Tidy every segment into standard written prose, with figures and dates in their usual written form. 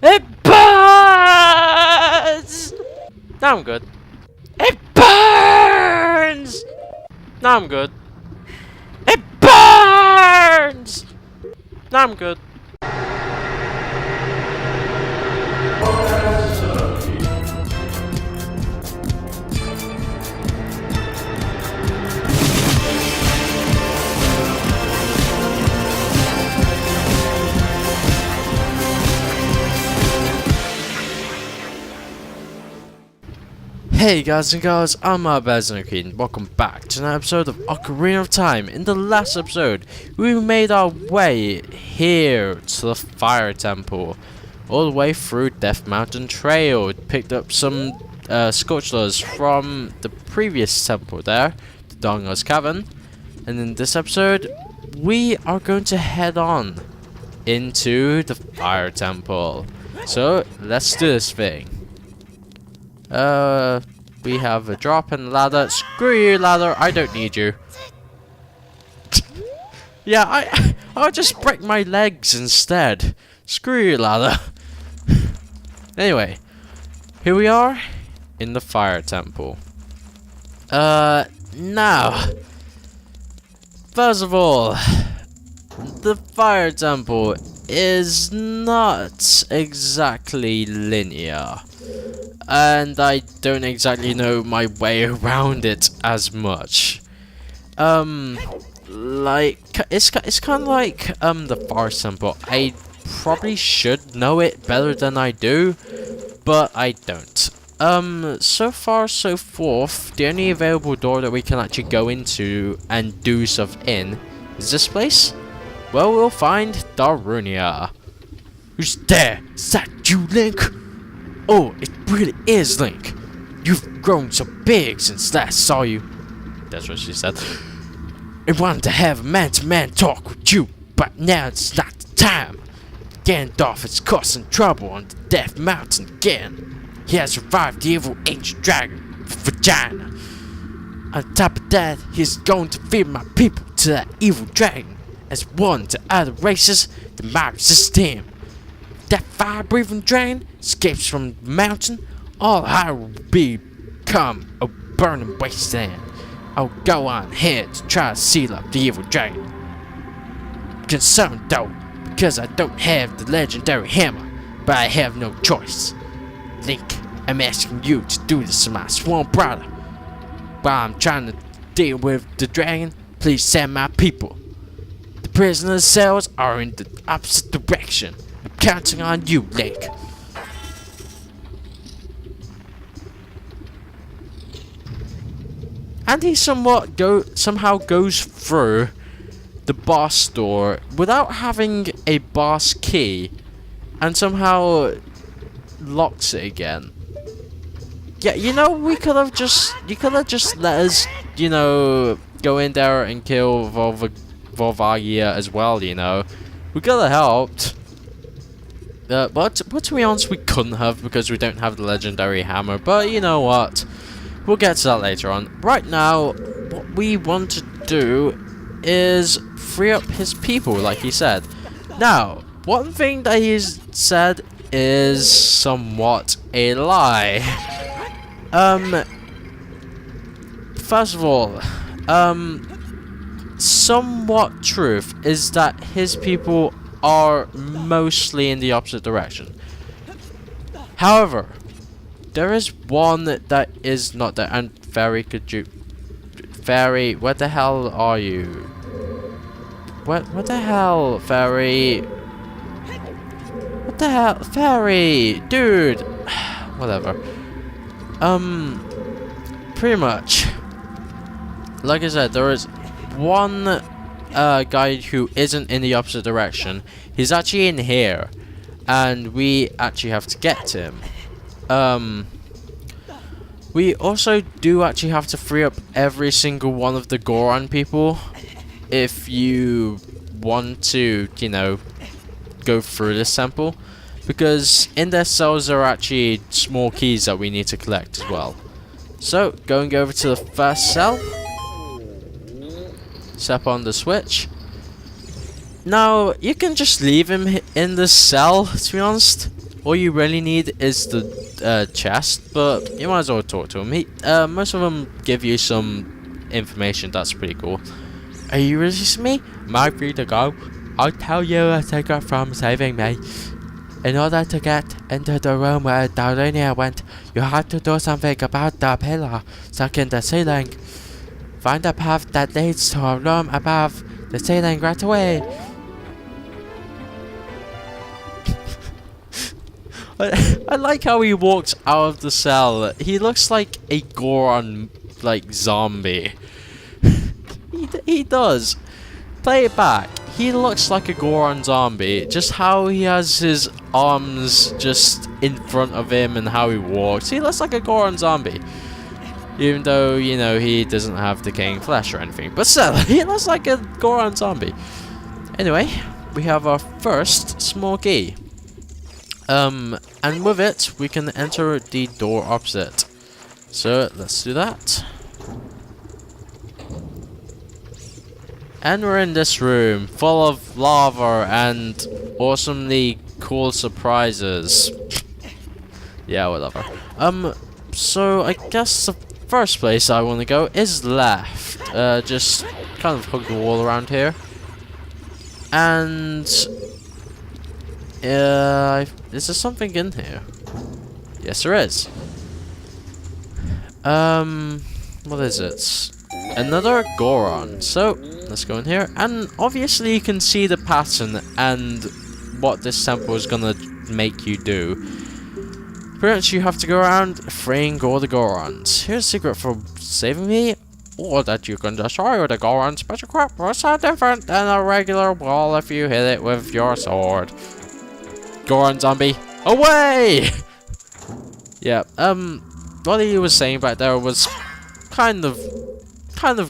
It burns! Now I'm good. It burns! Now I'm good. It burns! Now I'm good. Hey guys and girls, I'm Ocarina. Welcome back to an episode of Ocarina of Time. In the last episode, we made our way here to the Fire Temple, all the way through Death Mountain Trail. Picked up some Scorchlers from the previous temple there, the Donga's Cavern. And in this episode, we are going to head on into the Fire Temple. So, let's do this thing. We have a drop and a ladder. Screw you, ladder. I don't need you. Yeah, I'll just break my legs instead. Screw you, ladder. Anyway, here we are in the Fire Temple. Now, first of all, the Fire Temple is not exactly linear. And I don't exactly know my way around it as much. Like it's kind of like the Forest Temple. I probably should know it better than I do, but I don't. So far so forth, the only available door that we can actually go into and do stuff in is this place. Well, we'll find Darunia. Who's there? Is that you, Link? Oh, it really is, Link. You've grown so big since last saw you. That's what she said. I wanted to have a man-to-man talk with you, but now it's not the time. Gandalf is causing trouble on the Death Mountain again. He has revived the evil ancient dragon, Vagina. On top of that, he's going to feed my people to that evil dragon, as one to other races that might resist him. That fire-breathing dragon escapes from the mountain, all I will become a burning wasteland. I'll go on ahead to try to seal up the evil dragon. Concerned though, because I don't have the legendary hammer, but I have no choice. Link, I'm asking you to do this to my sworn brother. While I'm trying to deal with the dragon, please send my people. The prisoner's cells are in the opposite direction. I'm counting on you, Link. And he somehow goes through the boss door without having a boss key, and somehow locks it again. Yeah, you know, you could have just let us, you know, go in there and kill Volvagia as well. You know, we could have helped. But to be honest, we couldn't have because we don't have the legendary hammer. But you know what? We'll get to that later on. Right now, what we want to do is free up his people, like he said. Now, one thing that he's said is somewhat a lie. First of all, somewhat truth is that his people are mostly in the opposite direction. However, there is one that is not there. And Fairy, could you... Fairy, what the hell are you? What the hell, Fairy? What the hell? Fairy! Dude! Whatever. Pretty much. Like I said, there is one guy who isn't in the opposite direction. He's actually in here. And we actually have to get to him. We also do actually have to free up every single one of the Goron people if you want to, you know, go through this temple, because in their cells there are actually small keys that we need to collect as well. So, going over to the first cell, step on the switch. Now, you can just leave him in the cell, to be honest. All you really need is the chest, but you might as well talk to him. Most of them give you some information that's pretty cool. Are you resisting me? Am I free to go? I'll tell you a secret from saving me. In order to get into the room where Ocarina went, you have to do something about the pillar stuck in the ceiling. Find a path that leads to a room above the ceiling right away. I like how he walks out of the cell. He looks like a Goron, like, zombie. he does. Play it back. He looks like a Goron zombie. Just how he has his arms just in front of him and how he walks. He looks like a Goron zombie. Even though, you know, he doesn't have decaying flesh or anything. But still, he looks like a Goron zombie. Anyway, we have our first small key. And with it, we can enter the door opposite. So, let's do that. And we're in this room, full of lava and awesomely cool surprises. Yeah, whatever. So I guess the first place I want to go is left. Just kind of hug the wall around here. And is there something in here? Yes, there is. What is it? Another Goron. So let's go in here, and obviously you can see the pattern and what this temple is gonna make you do. Pretty much you have to go around freeing all the Gorons. Here's a secret for saving me, or that you can destroy the Gorons, but your crap was so different than a regular wall if you hit it with your sword. Goron zombie, away! Yeah, what he was saying back there was kind of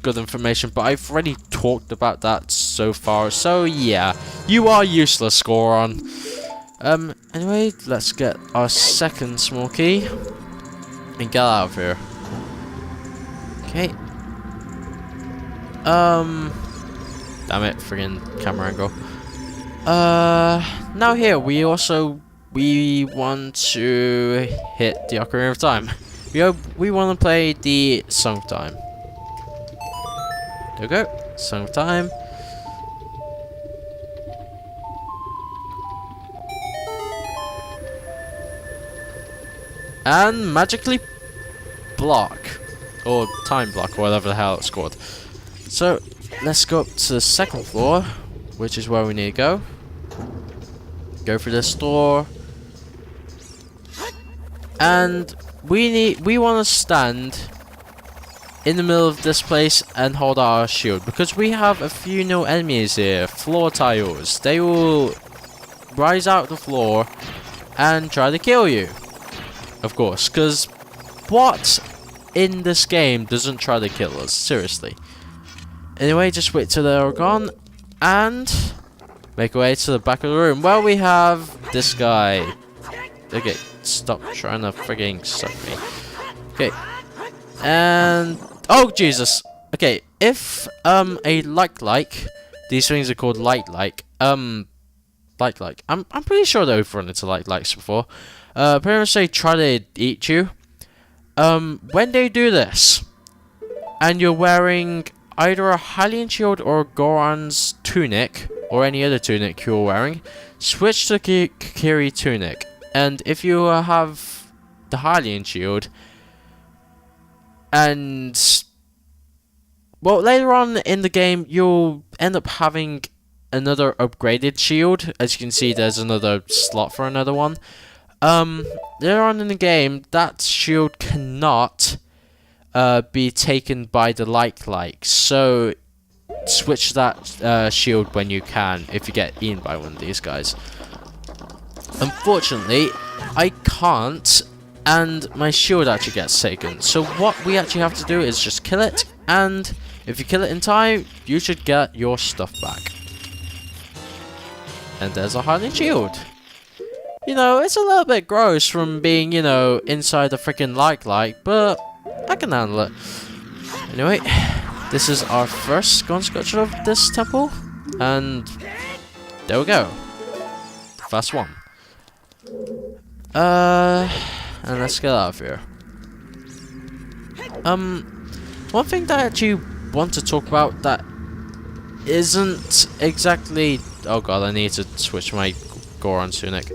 good information, but I've already talked about that so far, so yeah, you are useless, Goron. Anyway, let's get our second small key and get out of here. Okay. Damn it, friggin' camera angle. Now here, we want to hit the Ocarina of Time. We want to play the Song of Time. There we go, Song of Time. And magically block. Or time block, or whatever the hell it's called. So, let's go up to the second floor, which is where we need to go. Go through this door. And we want to stand in the middle of this place and hold our shield, because we have a few new enemies here, floor tiles. They will rise out of the floor and try to kill you, of course, because what in this game doesn't try to kill us, seriously. Anyway, just wait till they're gone and make our way to the back of the room where we have this guy. Okay, stop trying to frigging suck me. Okay, and oh Jesus. Okay, if a like these things are called like I'm pretty sure they've run into likes before. Pretty much they try to eat you. When they do this, and you're wearing either a Hylian shield or a Goron's tunic, or any other tunic you're wearing, switch to Kiri tunic. And if you have the Hylian shield, and well, later on in the game you'll end up having another upgraded shield. As you can see, there's another slot for another one. Later on in the game, that shield cannot be taken by the like. So switch that shield when you can, if you get eaten by one of these guys. Unfortunately, I can't, and my shield actually gets taken. So what we actually have to do is just kill it, and if you kill it in time, you should get your stuff back. And there's a Hylian shield. You know, it's a little bit gross from being, you know, inside the freaking like, but I can handle it. Anyway, this is our first Goron sculpture of this temple, and there we go. The first one. And let's get out of here. One thing that I actually want to talk about that isn't exactly... Oh god, I need to switch my Goron tunic.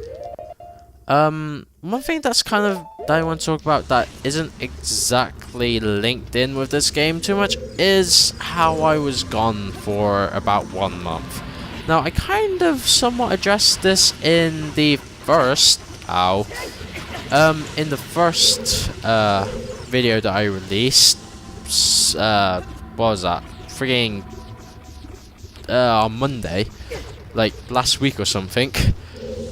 One thing that's kind of that I want to talk about that isn't exactly linked in with this game too much is how I was gone for about 1 month. Now, I kind of somewhat addressed this in the first... in the first, video that I released. What was that? Frigging... on Monday. Like, last week or something.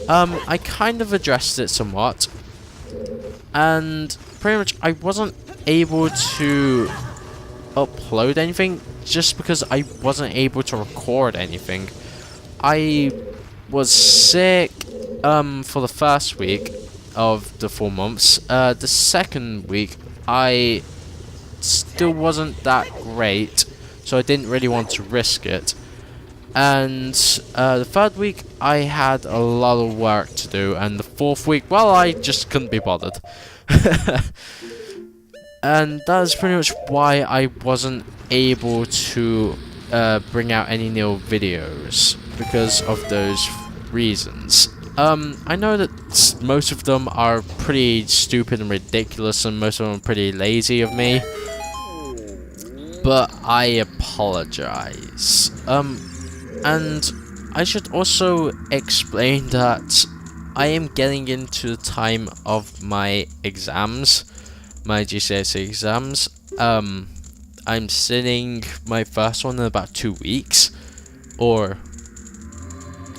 I kind of addressed it somewhat. And pretty much I wasn't able to upload anything just because I wasn't able to record anything. I was sick for the first week of the 4 months. The second week I still wasn't that great, so I didn't really want to risk it. And the third week I had a lot of work to do, and the fourth week, well, I just couldn't be bothered. And that is pretty much why I wasn't able to bring out any new videos, because of those reasons. I know that most of them are pretty stupid and ridiculous, and most of them are pretty lazy of me, but I apologize. And I should also explain that I am getting into the time of my exams, my GCSE exams. I'm sitting my first one in about 2 weeks, or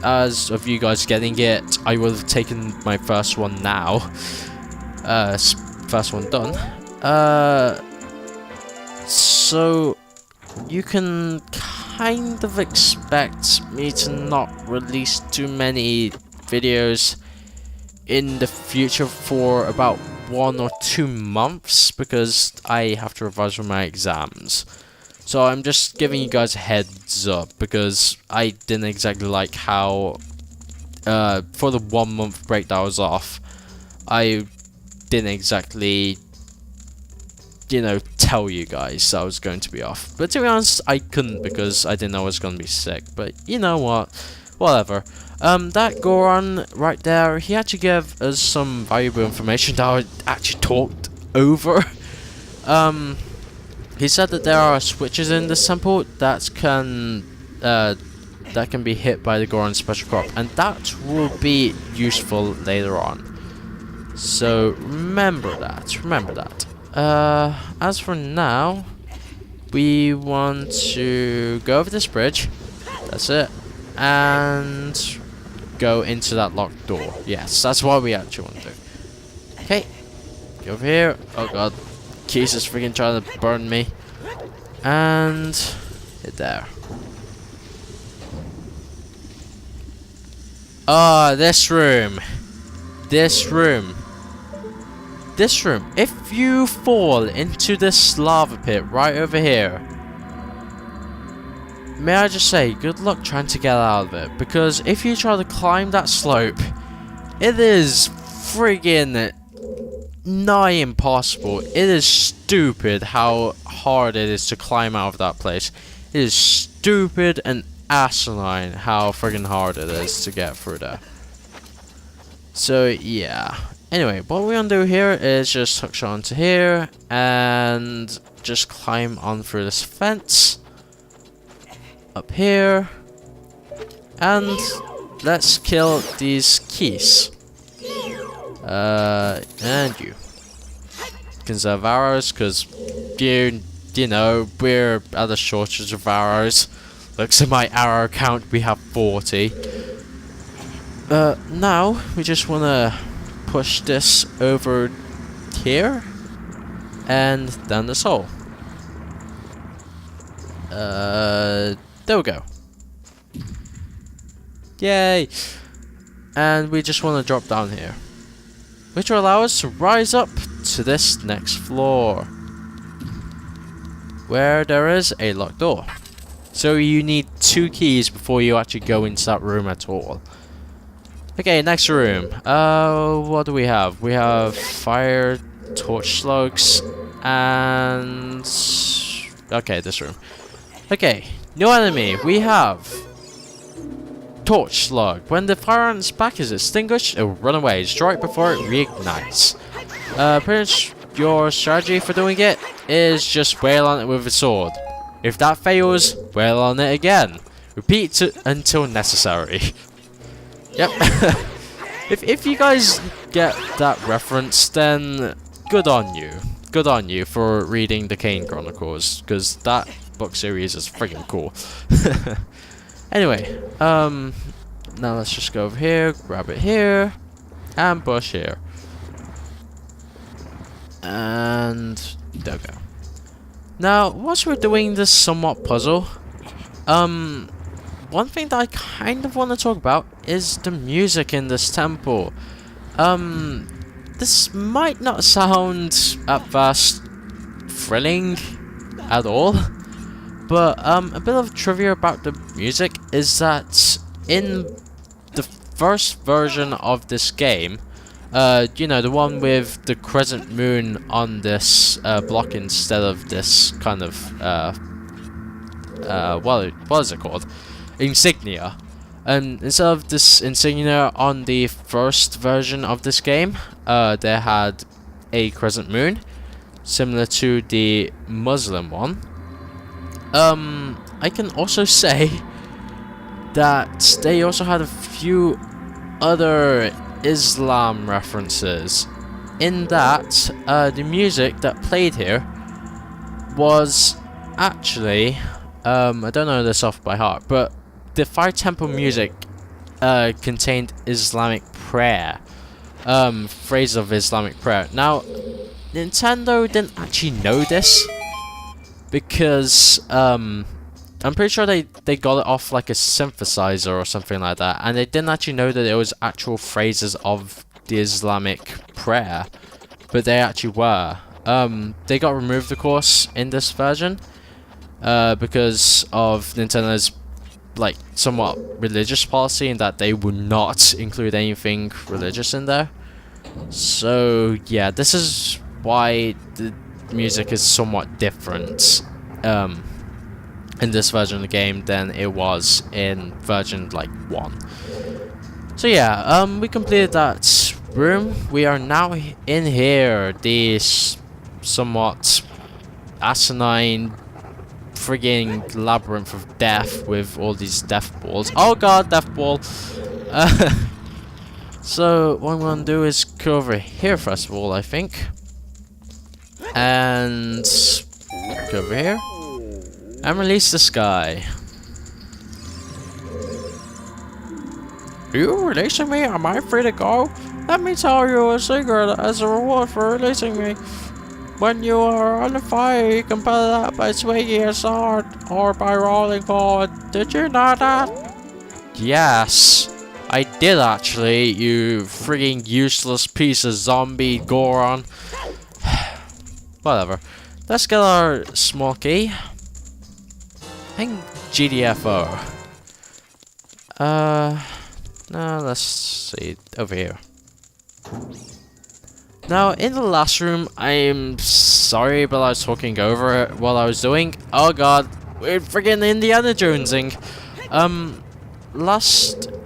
as of you guys getting it, I would have taken my first one now. First one done. So you can kind of expect me to not release too many videos in the future for about 1 or 2 months, because I have to revise for my exams. So I'm just giving you guys a heads up, because I didn't exactly like how for the 1 month break that I was off, I didn't exactly, you know, tell you guys I was going to be off. But to be honest, I couldn't, because I didn't know I was going to be sick. But you know what? Whatever. That Goron right there, he actually gave us some valuable information that I actually talked over. He said that there are switches in this temple that can be hit by the Goron special crop, and that will be useful later on. So remember that. As for now, we want to go over this bridge. That's it. And go into that locked door. Yes, that's what we actually want to do. Okay. Go over here. Oh god. Keys is freaking trying to burn me. And hit there. Ah, this room. If you fall into this lava pit right over here, may I just say, good luck trying to get out of it, because if you try to climb that slope, it is friggin' nigh impossible. It is stupid how hard it is to climb out of that place. It is stupid and asinine how friggin' hard it is to get through there. So yeah. Anyway, what we're gonna do here is just hook onto here and just climb on through this fence up here, and let's kill these keys. And you conserve arrows, because you know, we're at a shortage of arrows. Looks at my arrow count, we have 40. Now we just wanna push this over here and down this hole. There we go. Yay! And we just want to drop down here, which will allow us to rise up to this next floor, where there is a locked door. So you need 2 keys before you actually go into that room at all. Okay, next room. What do we have? We have fire, torch slugs, and... Okay, this room. Okay, new enemy. We have... Torch slug. When the fire on its back is extinguished, it will run away. Destroy it before it reignites. Pretty much your strategy for doing it is just wail on it with a sword. If that fails, wail on it again. Repeat until necessary. Yep. if you guys get that reference, then good on you. Good on you for reading the Kane Chronicles, because that book series is freaking cool. Anyway, now let's just go over here, grab it here, and push here. And there we go. Now, whilst we're doing this somewhat puzzle, one thing that I kind of want to talk about is the music in this temple. This might not sound at first thrilling at all, but a bit of trivia about the music is that in the first version of this game, you know, the one with the crescent moon on this block instead of this kind of what is it called? Insignia. And instead of this insignia on the first version of this game, they had a crescent moon, similar to the Muslim one. I can also say that they also had a few other Islam references, in that the music that played here was actually, I don't know this off by heart, but the Fire Temple music contained Islamic prayer, phrase of Islamic prayer. Now, Nintendo didn't actually know this, because I'm pretty sure they got it off like a synthesizer or something like that, and they didn't actually know that it was actual phrases of the Islamic prayer, but they actually were. They got removed, of course, in this version, because of Nintendo's like somewhat religious policy, in that they would not include anything religious in there. So yeah, this is why the music is somewhat different in this version of the game than it was in version like 1. So yeah, we completed that room. We are now in here, the somewhat asinine frigging labyrinth of death with all these death balls. Oh god, death ball. So what I'm gonna do is go over here first of all, I think, and go over here and release this guy. Are you releasing me? Am I free to go? Let me tell you a secret as a reward for releasing me. When you are on fire, you can put it out by swinging a sword or by rolling forward. Did you know that? Yes, I did actually, you frigging useless piece of zombie Goron. Whatever. Let's get our small key. I think GDFO. Now let's see, over here. Now, in the last room, I'm sorry, but I was talking over it while I was doing. Oh god, we're friggin' Indiana Jonesing.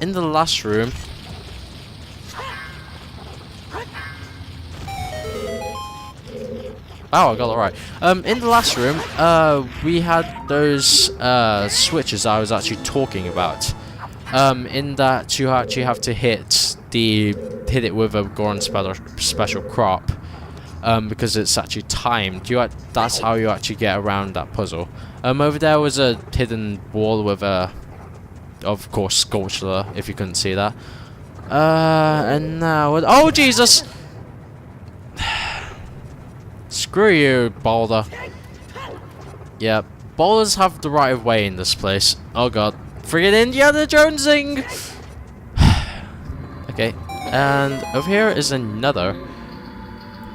In the last room. Oh, I got it right. In the last room, we had those switches I was actually talking about. In that you actually have to hit it with a Goron special crop, because it's actually timed. That's how you actually get around that puzzle. Over there was a hidden wall with a, of course, Sculpture, if you couldn't see that. And now, oh Jesus! Screw you, Boulder. Yeah, boulders have the right of way in this place. Oh god. Friggin' Indiana Jonesing! Okay, and over here is another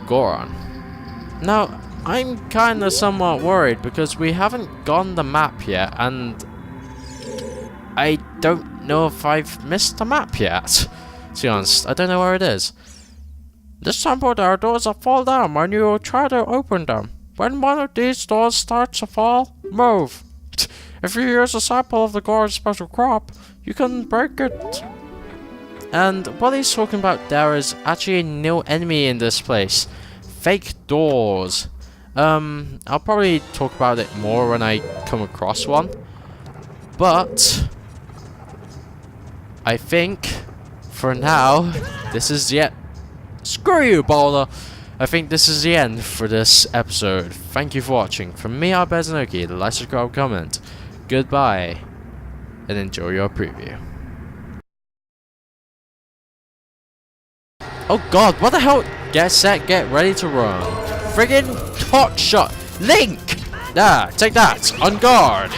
Goron. Now, I'm kinda somewhat worried because we haven't gone the map yet, and I don't know if I've missed the map yet. To be honest, I don't know where it is. This temple, there are doors that fall down when you try to open them. When one of these doors starts to fall, move. If you use a sample of the Goron's special crop, you can break it. And what he's talking about there is actually a new enemy in this place. Fake doors. I'll probably talk about it more when I come across one. But I think for now, this is it. Screw you, Boulder! I think this is the end for this episode. Thank you for watching. From me, Bezanoki, like, subscribe, comment. Goodbye, and enjoy your preview. Oh god, what the hell? Get set, get ready to run. Friggin' hot shot. Link! Ah, take that, on guard.